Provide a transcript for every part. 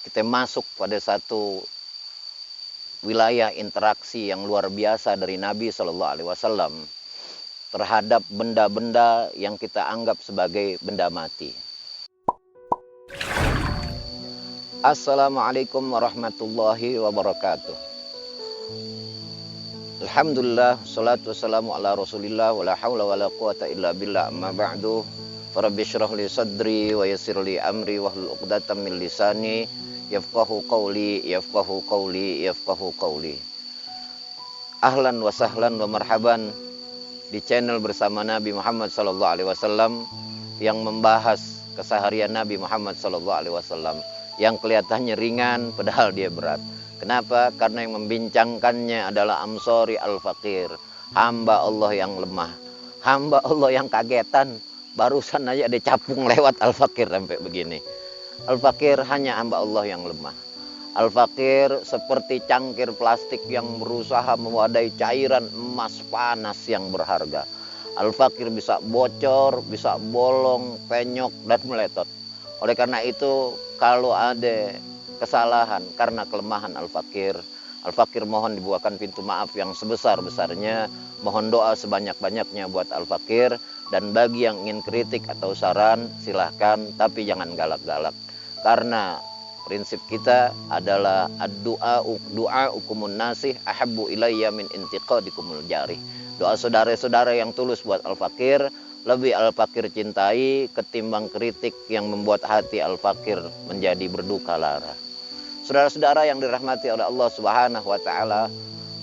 kita masuk pada satu wilayah interaksi yang luar biasa dari Nabi Shallallahu Alaihi Wasallam terhadap benda-benda yang kita anggap sebagai benda mati. Assalamualaikum warahmatullahi wabarakatuh. Alhamdulillah, salatu wassalamu ala rasulillah, wa la hawla wa la quwata illa billah, amma ba'du. Rabbi syrah li sadri wa yassir li amri wahlul 'uqdatam min lisani yafqahu qawli yafqahu qawli yafqahu qawli. Ahlan wa sahlan wa marhaban di channel bersama Nabi Muhammad sallallahu alaihi wasallam yang membahas keseharian Nabi Muhammad sallallahu alaihi wasallam yang kelihatannya ringan padahal dia berat. Kenapa? Karena yang membincangkannya adalah Amsori Al-Fakir, hamba Allah yang lemah, hamba Allah yang kagetan. Barusan aja ada capung lewat Al-Fakir sampai begini. Al-Fakir hanya hamba Allah yang lemah. Al-Fakir seperti cangkir plastik yang berusaha mewadai cairan emas panas yang berharga. Al-Fakir bisa bocor, bisa bolong, penyok, dan meletot. Oleh karena itu, kalau ada kesalahan karena kelemahan Al-Fakir, Al-Fakir mohon dibukakan pintu maaf yang sebesar-besarnya. Mohon doa sebanyak-banyaknya buat Al-Fakir. Dan bagi yang ingin kritik atau saran, silahkan, tapi jangan galak-galak. Karena prinsip kita adalah doa ukumun nasih ahabbu ilayya min intiqadikumul jarih. Doa saudara-saudara yang tulus buat Al-Fakir, lebih Al-Fakir cintai ketimbang kritik yang membuat hati Al-Fakir menjadi berduka lara. Saudara-saudara yang dirahmati oleh Allah Subhanahu wa taala,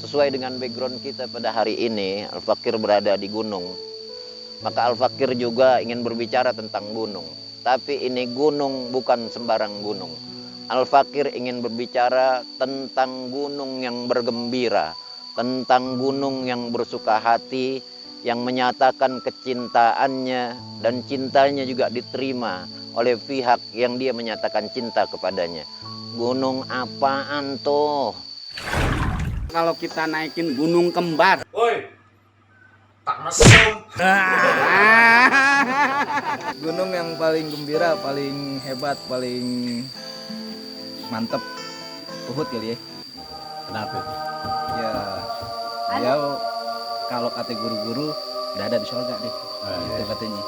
sesuai dengan background kita pada hari ini, Al-Fakir berada di gunung. Maka Al-Fakir juga ingin berbicara tentang gunung. Tapi ini gunung bukan sembarang gunung. Al-Fakir ingin berbicara tentang gunung yang bergembira, tentang gunung yang bersuka hati, yang menyatakan kecintaannya dan cintanya juga diterima oleh pihak yang dia menyatakan cinta kepadanya. Gunung apaan tuh? Kalau kita naikin gunung kembar. Woi, tak mesum. Gunung yang paling gembira, paling hebat, paling mantep Uhud kali ya. Kenapa itu? Ya, beliau kalau kata guru-guru udah ada di surga deh. Itu katanya.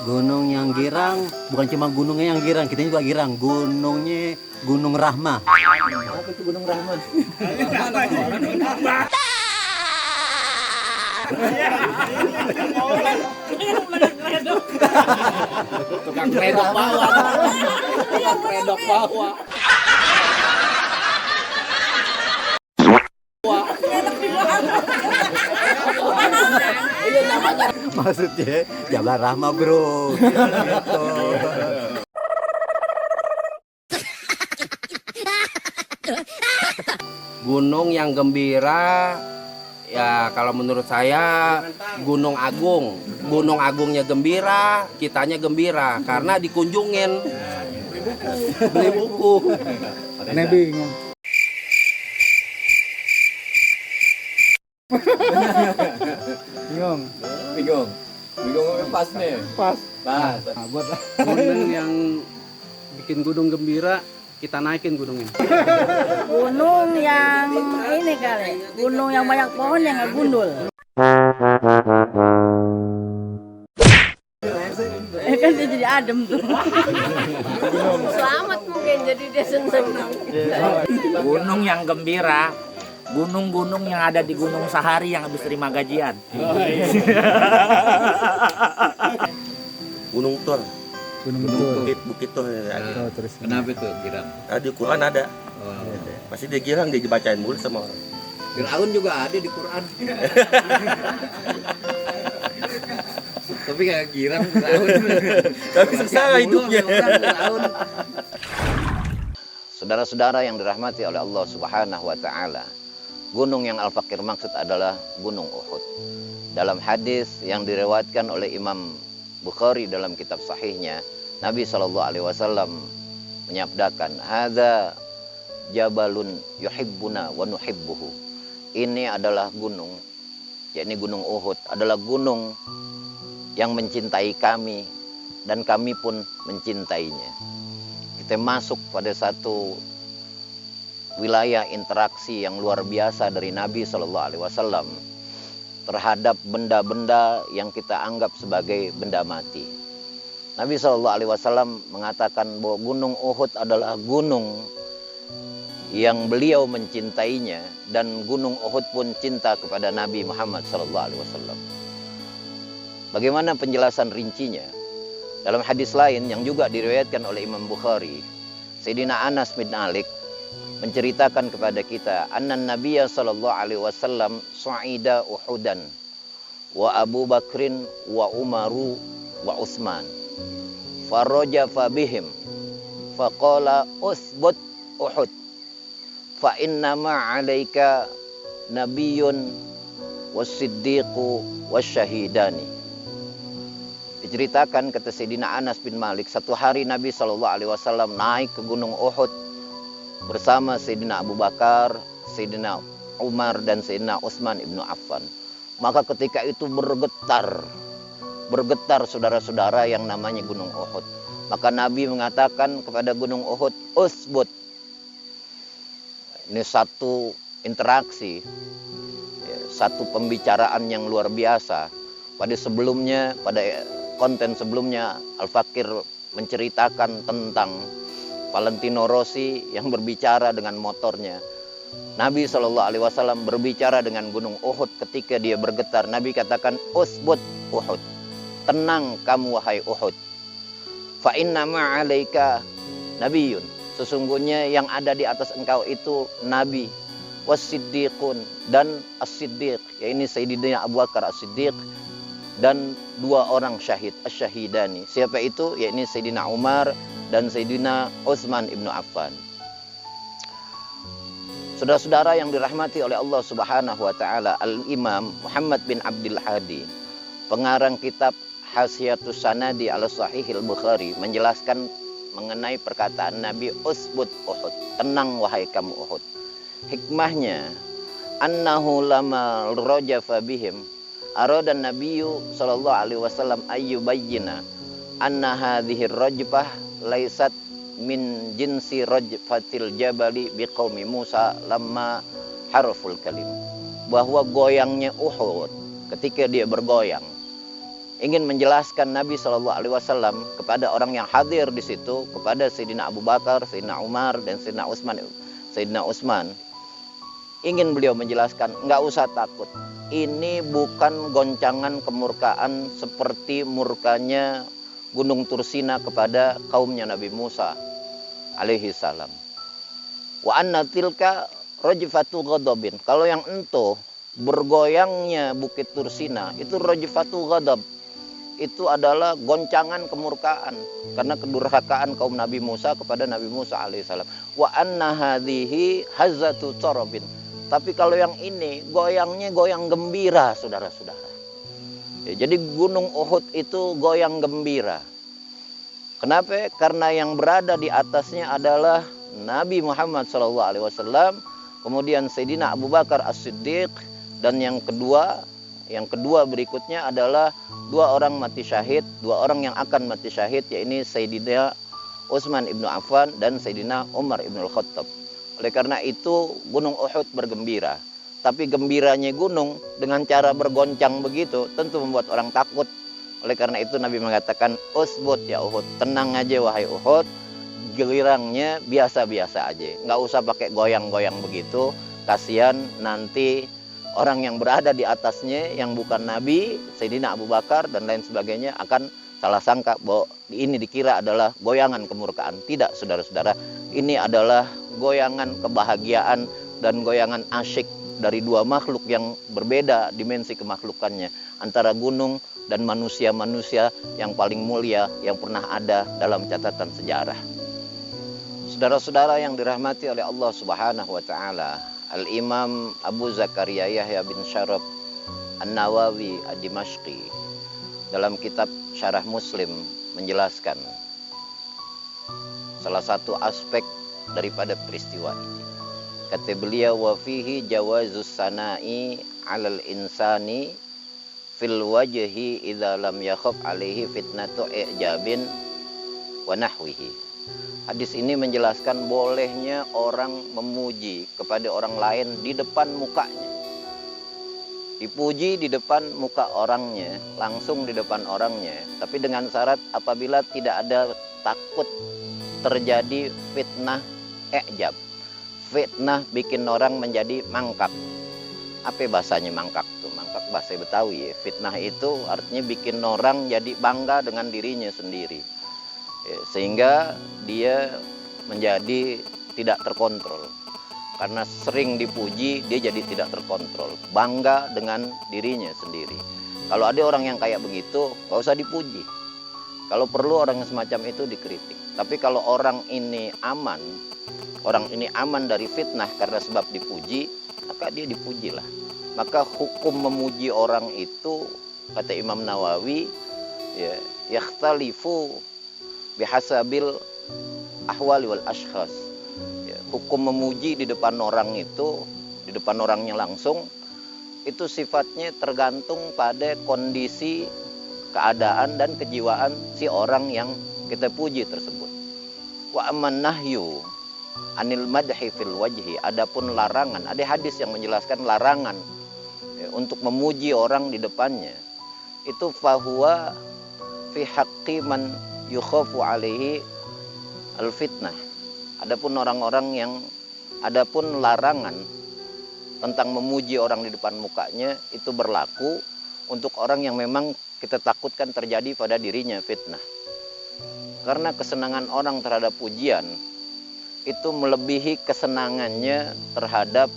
Gunung yang girang, bukan cuma gunungnya yang girang, kita juga girang. Gunungnya Gunung Rahmah. Apa itu Gunung Rahman? Tukang redok bawah. Tukang redok bawah. Maksudnya Jabal Rahmah, bro. Gitu. Gunung yang gembira, ya kalau menurut saya Gunung Agung. Gunung Agungnya gembira, kitanya gembira karena dikunjungin. Beli buku. Aneh bingung. Bingung. Bingung pas nih. Pas. Nah, buat gunung yang bikin gunung gembira, kita naikin gunungnya. Gunung yang ini kali, gunung yang banyak pohon yang nggak gundul. Kan dia jadi adem tuh. Selamat mungkin jadi dia seneng. Gunung yang gembira, gunung-gunung yang ada di Gunung Sahari yang habis terima gajian. Gunung Tur, Gunung Betul. Bukit Tur ada. Terus Kenapa itu girang? Di Quran ada. Pasti dia girang, dia dibacain mulu sama orang. Firaun juga ada di Quran. Tapi kayak girang Firaun. Tapi sengsara hidupnya. Saudara-saudara yang dirahmati oleh Allah Subhanahu wa taala, gunung yang Al-Fakir maksud adalah Gunung Uhud. Dalam hadis yang diriwayatkan oleh Imam Bukhari dalam kitab sahihnya, Nabi Shallallahu alaihi wasallam menyabdakan, "Hadza jabalun yuhibbuna wa nuhibbuhu." Ini adalah gunung, yakni Gunung Uhud adalah gunung yang mencintai kami dan kami pun mencintainya. kita masuk pada satu wilayah interaksi yang luar biasa dari Nabi Shallallahu Alaihi Wasallam terhadap benda-benda yang kita anggap sebagai benda mati. Nabi Shallallahu Alaihi Wasallam mengatakan bahwa Gunung Uhud adalah gunung yang beliau mencintainya, dan Gunung Uhud pun cinta kepada Nabi Muhammad Shallallahu Alaihi Wasallam. Bagaimana penjelasan rincinya? Dalam hadis lain yang juga diriwayatkan oleh Imam Bukhari, Sayyidina Anas bin Malik menceritakan kepada kita, annan Nabiyya Shallallahu Alaihi Wasallam su'ida Uhudan wa Abu Bakrin wa Umaru wa Utsman farajafa bihim faqala usbut Uhud fa innama 'alaika nabiyyun was-siddiqu wasyahidani. Diceritakan kata Sayyidina Anas bin Malik, satu hari Nabi SAW naik ke Gunung Uhud bersama Sayyidina Abu Bakar, Sayyidina Umar dan Sayyidina Utsman ibnu Affan. Maka ketika itu bergetar saudara-saudara yang namanya Gunung Uhud. Maka Nabi mengatakan kepada Gunung Uhud, usbut. Ini satu interaksi, satu pembicaraan yang luar biasa. Pada konten sebelumnya, Al-Fakir menceritakan tentang Valentino Rossi yang berbicara dengan motornya. Nabi SAW berbicara dengan Gunung Uhud ketika dia bergetar. Nabi katakan, usbut Uhud. Tenang kamu wahai Uhud. Fa inna ma'alaika nabiyyun. Sesungguhnya yang ada di atas engkau itu Nabi, was-siddiqun dan as-siddiq, yaitu Sayyidina Abu Bakar as-Siddiq, dan dua orang syahid, as-syahidani. Siapa itu? Yaitu Sayyidina Umar dan Sayyidina Utsman ibnu Affan. Saudara-saudara yang dirahmati oleh Allah Subhanahu wa taala, Al-Imam Muhammad bin Abdul Hadi, pengarang kitab Hasyiatus Sanadi ala Sahihil Bukhari, menjelaskan mengenai perkataan Nabi, usbut Uhud, tenang wahai kamu Uhud. Hikmahnya, annahu lama rajafa bihim arada nabiyyu sallallahu alaihi wasallam ayyubayyina anna hadhihi rajfah laysat min jinsi rajfatil jabali biqaumi Musa lamma harful kalim. Bahwa goyangnya Uhud ketika dia bergoyang ingin menjelaskan Nabi SAW kepada orang yang hadir di situ, kepada Sayyidina Abu Bakar, Sayyidina Umar, dan Sayyidina Utsman. Ingin beliau menjelaskan, nggak usah takut. Ini bukan goncangan kemurkaan seperti murkanya Gunung Tursina kepada kaumnya Nabi Musa alaihi salam. Wa anna tilka rajfatu ghadabin. Kalau yang ento bergoyangnya Bukit Tursina itu rajfatu ghadab. Itu adalah goncangan kemurkaan karena kedurhakaan kaum Nabi Musa kepada Nabi Musa alaihissalam. Wa anna hadhihi hazatu tarabin. Tapi kalau yang ini goyangnya goyang gembira, saudara-saudara. Jadi Gunung Uhud itu goyang gembira. Kenapa? Karena yang berada di atasnya adalah Nabi Muhammad SAW, kemudian Sayyidina Abu Bakar as-Siddiq, dan yang kedua berikutnya adalah dua orang mati syahid, dua orang yang akan mati syahid, yaitu Sayyidina Utsman ibnu Affan dan Sayyidina Umar ibnu Al-Khattab. Oleh karena itu Gunung Uhud bergembira. Tapi gembiranya gunung dengan cara bergoncang begitu tentu membuat orang takut. Oleh karena itu Nabi mengatakan, usbut ya Uhud, tenang aja wahai Uhud, gelirangnya biasa-biasa aja, nggak usah pakai goyang-goyang begitu. Kasihan nanti orang yang berada di atasnya yang bukan Nabi, Sayyidina Abu Bakar dan lain sebagainya akan salah sangka bahwa ini dikira adalah goyangan kemurkaan. Tidak, saudara-saudara, ini adalah goyangan kebahagiaan dan goyangan asyik dari dua makhluk yang berbeda dimensi kemakhlukannya, antara gunung dan manusia-manusia yang paling mulia yang pernah ada dalam catatan sejarah. Saudara-saudara yang dirahmati oleh Allah Subhanahu wa taala, Al-Imam Abu Zakaria Yahya bin Syaraf An-Nawawi Ad-Dimashqi dalam kitab Syarah Muslim menjelaskan salah satu aspek daripada peristiwa ini. Kata beliau, wa fihi jawazus sana'i 'alal insani fil wajhi idza lam yakhaf alaihi fitnatu i'jabin wa nahwihi. Hadis ini menjelaskan bolehnya orang memuji kepada orang lain di depan mukanya. Dipuji di depan muka orangnya, langsung di depan orangnya, tapi dengan syarat apabila tidak ada takut terjadi fitnah i'jab. Fitnah bikin orang menjadi mangkak. Apa bahasanya mangkak tuh? Mangkak bahasa Betawi ya. Fitnah itu artinya bikin orang jadi bangga dengan dirinya sendiri. Ya, sehingga dia menjadi tidak terkontrol. Karena sering dipuji, dia jadi tidak terkontrol. Bangga dengan dirinya sendiri. Kalau ada orang yang kayak begitu, gak usah dipuji. Kalau perlu orang yang semacam itu dikritik. Tapi kalau orang ini aman dari fitnah karena sebab dipuji, maka dia dipujilah. Maka hukum memuji orang itu, kata Imam Nawawi, ya, yakhtalifu bihasabil ahwali wal ashkhas. Ya, hukum memuji di depan orang itu, di depan orangnya langsung, itu sifatnya tergantung pada kondisi, keadaan dan kejiwaan si orang yang kita puji tersebut. Wa amman nahyu anil madhi fil wajhi, adapun larangan, ada hadis yang menjelaskan larangan ya, untuk memuji orang di depannya, itu fahuwa fi haqqi man yukhafu alaihi al fitnah. Adapun larangan tentang memuji orang di depan mukanya itu berlaku untuk orang yang memang kita takutkan terjadi pada dirinya fitnah. Karena kesenangan orang terhadap pujian itu melebihi kesenangannya terhadap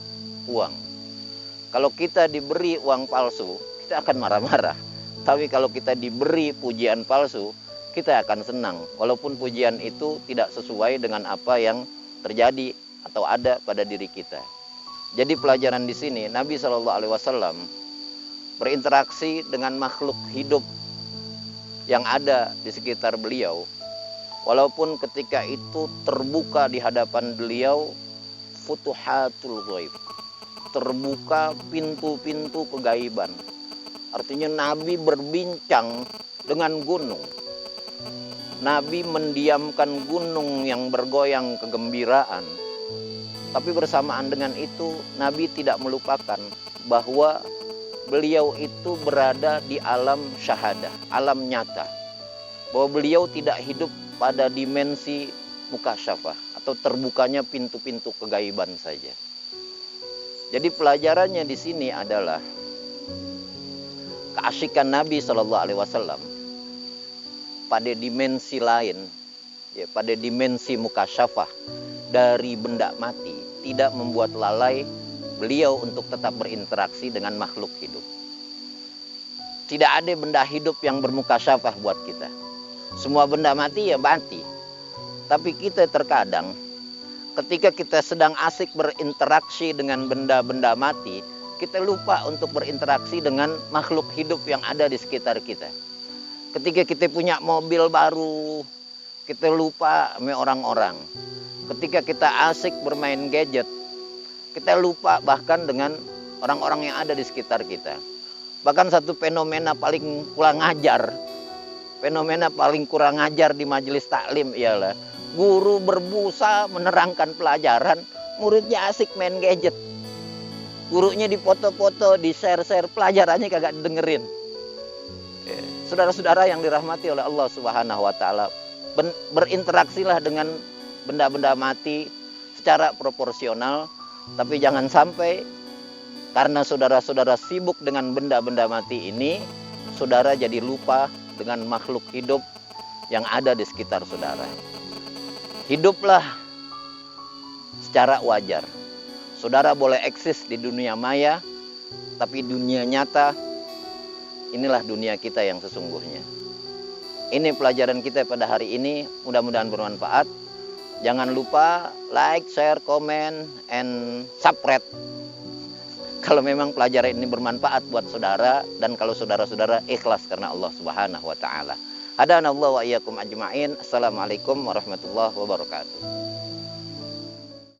uang. Kalau kita diberi uang palsu, kita akan marah-marah. Tapi kalau kita diberi pujian palsu, kita akan senang. Walaupun pujian itu tidak sesuai dengan apa yang terjadi atau ada pada diri kita. Jadi pelajaran di sini, Nabi SAW berinteraksi dengan makhluk hidup yang ada di sekitar beliau. Walaupun ketika itu terbuka di hadapan beliau futuhatul ghaib, terbuka pintu-pintu kegaiban. Artinya Nabi berbincang dengan gunung. Nabi mendiamkan gunung yang bergoyang kegembiraan. Tapi bersamaan dengan itu Nabi tidak melupakan bahwa beliau itu berada di alam syahadah, alam nyata. Bahwa beliau tidak hidup pada dimensi mukasyafah atau terbukanya pintu-pintu kegaiban saja. Jadi pelajarannya di sini adalah keasyikan Nabi SAW pada dimensi lain, ya, pada dimensi mukasyafah dari benda mati, tidak membuat lalai beliau untuk tetap berinteraksi dengan makhluk hidup. Tidak ada benda hidup yang bermukasyafah buat kita. Semua benda mati ya mati. Tapi kita terkadang ketika kita sedang asik berinteraksi dengan benda-benda mati, kita lupa untuk berinteraksi dengan makhluk hidup yang ada di sekitar kita. Ketika kita punya mobil baru, kita lupa sama orang-orang. Ketika kita asik bermain gadget, kita lupa bahkan dengan orang-orang yang ada di sekitar kita. Bahkan satu fenomena paling kurang ajar di majelis taklim ialah guru berbusa menerangkan pelajaran, muridnya asik main gadget. Gurunya difoto-foto, di-share-share, pelajarannya kagak dengerin. Saudara-saudara yang dirahmati oleh Allah Subhanahu wa taala, berinteraksilah dengan benda-benda mati secara proporsional, tapi jangan sampai karena saudara-saudara sibuk dengan benda-benda mati ini, saudara jadi lupa dengan makhluk hidup yang ada di sekitar saudara. Hiduplah secara wajar. Saudara boleh eksis di dunia maya, tapi dunia nyata, inilah dunia kita yang sesungguhnya. Ini pelajaran kita pada hari ini, mudah-mudahan bermanfaat. Jangan lupa like, share, comment, and subscribe. Kalau memang pelajaran ini bermanfaat buat saudara, dan kalau saudara-saudara ikhlas karena Allah Subhanahu wa taala. Hadanallahu wa iyyakum ajma'in. Assalamualaikum warahmatullahi wabarakatuh.